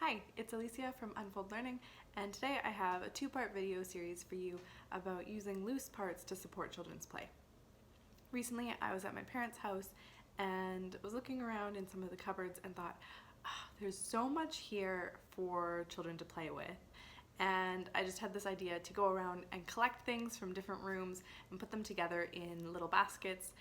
Hi, it's Alicia from Unfold Learning, and today I have a two-part video series for you about using loose parts to support children's play. Recently, I was at my parents' house and was looking around in some of the cupboards and thought, there's so much here for children to play with. And I just had this idea to go around and collect things from different rooms and put them together in little baskets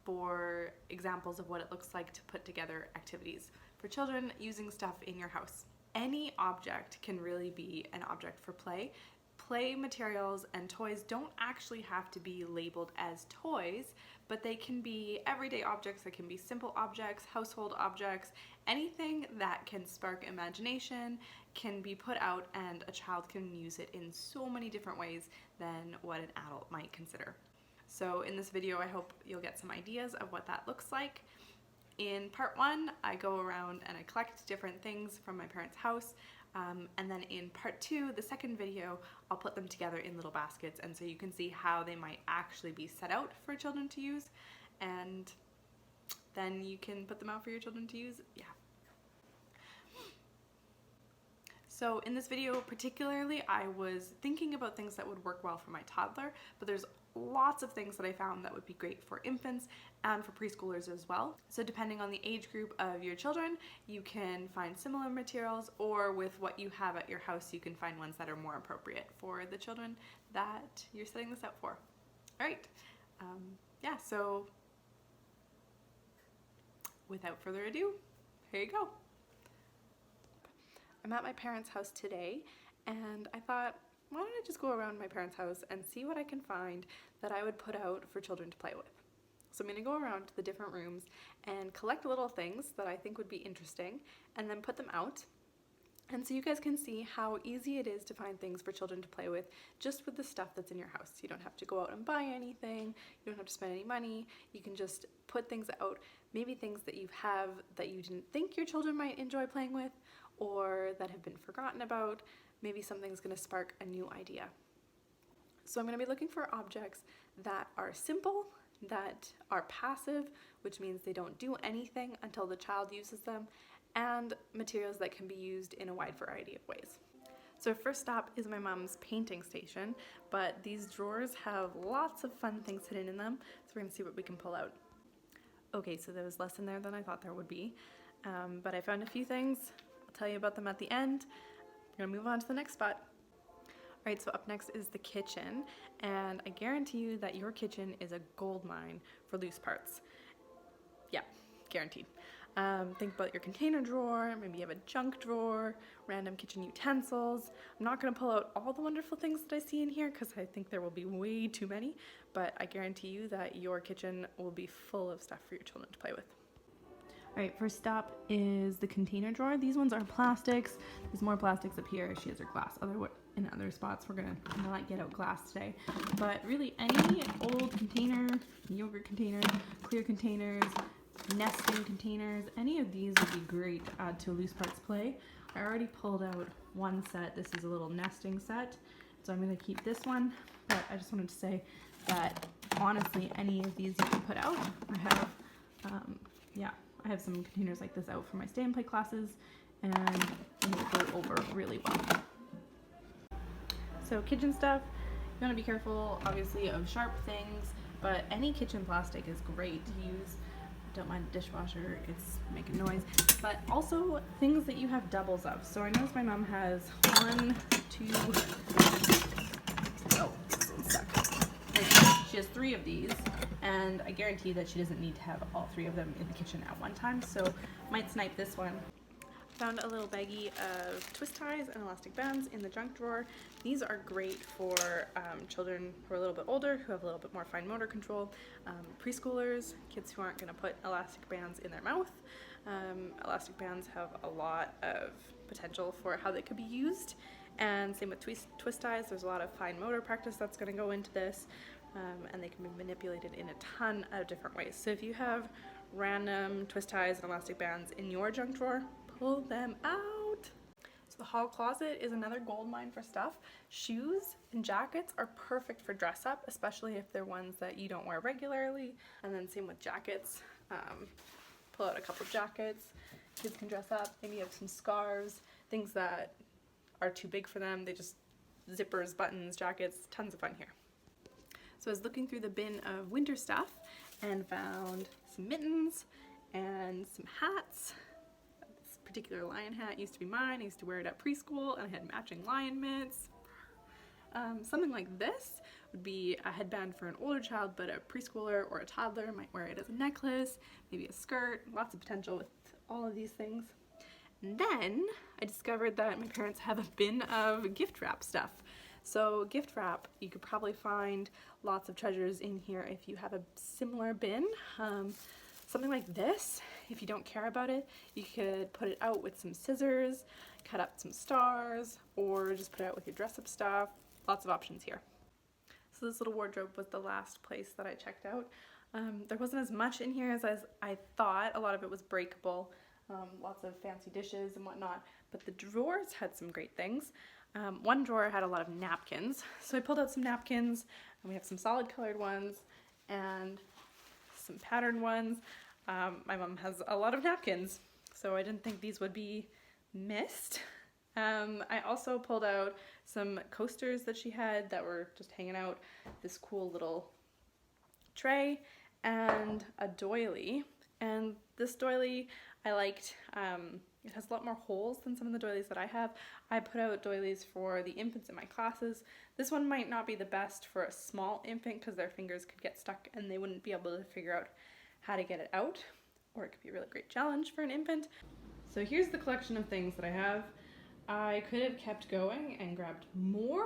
for examples of what it looks like to put together activities for children using stuff in your house. Any object can really be an object for play. Play materials and toys don't actually have to be labeled as toys, but they can be everyday objects, they can be simple objects, household objects, anything that can spark imagination can be put out and a child can use it in so many different ways than what an adult might consider. So in this video, I hope you'll get some ideas of what that looks like. In part one, I go around and I collect different things from my parents' house. And then in part two, the second video, I'll put them together in little baskets, and so you can see how they might actually be set out for children to use, and then you can put them out for your children to use. Yeah. So in this video particularly, I was thinking about things that would work well for my toddler, but there's lots of things that I found that would be great for infants and for preschoolers as well. So depending on the age group of your children, you can find similar materials, or with what you have at your house, you can find ones that are more appropriate for the children that you're setting this out for. All right, yeah, so without further ado, here you go. I'm at my parents' house today, and I thought, why don't I just go around my parents' house and see what I can find that I would put out for children to play with. So I'm going to go around to the different rooms and collect little things that I think would be interesting and then put them out. And so you guys can see how easy it is to find things for children to play with just with the stuff that's in your house. You don't have to go out and buy anything, you don't have to spend any money, you can just put things out, maybe things that you have that you didn't think your children might enjoy playing with or that have been forgotten about. Maybe something's going to spark a new idea. So I'm going to be looking for objects that are simple, that are passive, which means they don't do anything until the child uses them, and materials that can be used in a wide variety of ways. So first stop is my mom's painting station, but these drawers have lots of fun things hidden in them, so we're going to see what we can pull out. Okay, so there was less in there than I thought there would be, but I found a few things. I'll tell you about them at the end. We're gonna move on to the next spot. All right, so up next is the kitchen, and I guarantee you that your kitchen is a gold mine for loose parts. Yeah, guaranteed. Think about your container drawer, maybe you have a junk drawer, random kitchen utensils. I'm not gonna pull out all the wonderful things that I see in here because I think there will be way too many, but I guarantee you that your kitchen will be full of stuff for your children to play with. All right, first stop is the container drawer. These ones are plastics. There's more plastics up here. She has her glass. In other spots, we're gonna not get out glass today. But really, any old container, yogurt container, clear containers, nesting containers, any of these would be great to add to a loose parts play. I already pulled out one set. This is a little nesting set, so I'm gonna keep this one. But I just wanted to say that honestly, any of these you can put out. I have, I have some containers like this out for my stay and play classes, and they will go over really well. So kitchen stuff, you want to be careful obviously of sharp things, but any kitchen plastic is great to use. Don't mind the dishwasher, it's making noise, but also things that you have doubles of. So I noticed my mom has one, two, she has 3 of these, and I guarantee that she doesn't need to have all 3 of them in the kitchen at one time, so might snipe this one. Found a little baggie of twist ties and elastic bands in the junk drawer. These are great for children who are a little bit older, who have a little bit more fine motor control, preschoolers, kids who aren't going to put elastic bands in their mouth. Elastic bands have a lot of potential for how they could be used, and same with twist ties. There's a lot of fine motor practice that's going to go into this. And they can be manipulated in a ton of different ways. So if you have random twist ties and elastic bands in your junk drawer, pull them out. So the hall closet is another gold mine for stuff. Shoes and jackets are perfect for dress up, especially if they're ones that you don't wear regularly. And then same with jackets. Pull out a couple jackets. Kids can dress up. Maybe you have some scarves. things that are too big for them. They just zippers, buttons, jackets, tons of fun here. So I was looking through the bin of winter stuff and found some mittens and some hats. This particular lion hat used to be mine. I used to wear it at preschool, and I had matching lion mitts. Something like this would be a headband for an older child, but a preschooler or a toddler might wear it as a necklace, maybe a skirt. Lots of potential with all of these things. And then I discovered that my parents have a bin of gift wrap stuff. So gift wrap, you could probably find lots of treasures in here if you have a similar bin. Something like this, if you don't care about it, you could put it out with some scissors, cut up some stars, or just put it out with your dress-up stuff. Lots of options here. So this little wardrobe was the last place that I checked out. There wasn't as much in here as I thought. A lot of it was breakable, lots of fancy dishes and whatnot, but the drawers had some great things. One drawer had a lot of napkins, so I pulled out some napkins, and we have some solid colored ones and some patterned ones. My mom has a lot of napkins, so I didn't think these would be missed. I also pulled out some coasters that she had that were just hanging out, this cool little tray, and a doily. And this doily I liked. It has a lot more holes than some of the doilies that I have. I put out doilies for the infants in my classes. This one might not be the best for a small infant because their fingers could get stuck and they wouldn't be able to figure out how to get it out, or it could be a really great challenge for an infant. So here's the collection of things that I have. I could have kept going and grabbed more,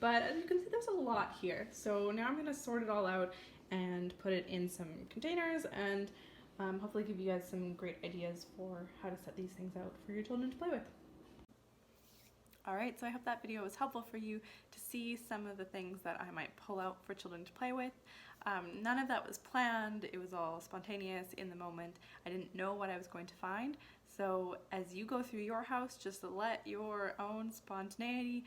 but as you can see, there's a lot here. So now I'm going to sort it all out and put it in some containers and hopefully give you guys some great ideas for how to set these things out for your children to play with. Alright, so I hope that video was helpful for you to see some of the things that I might pull out for children to play with. None of that was planned. It was all spontaneous in the moment. I didn't know what I was going to find. So as you go through your house, just let your own spontaneity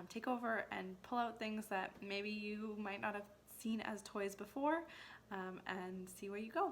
take over and pull out things that maybe you might not have seen as toys before, and see where you go.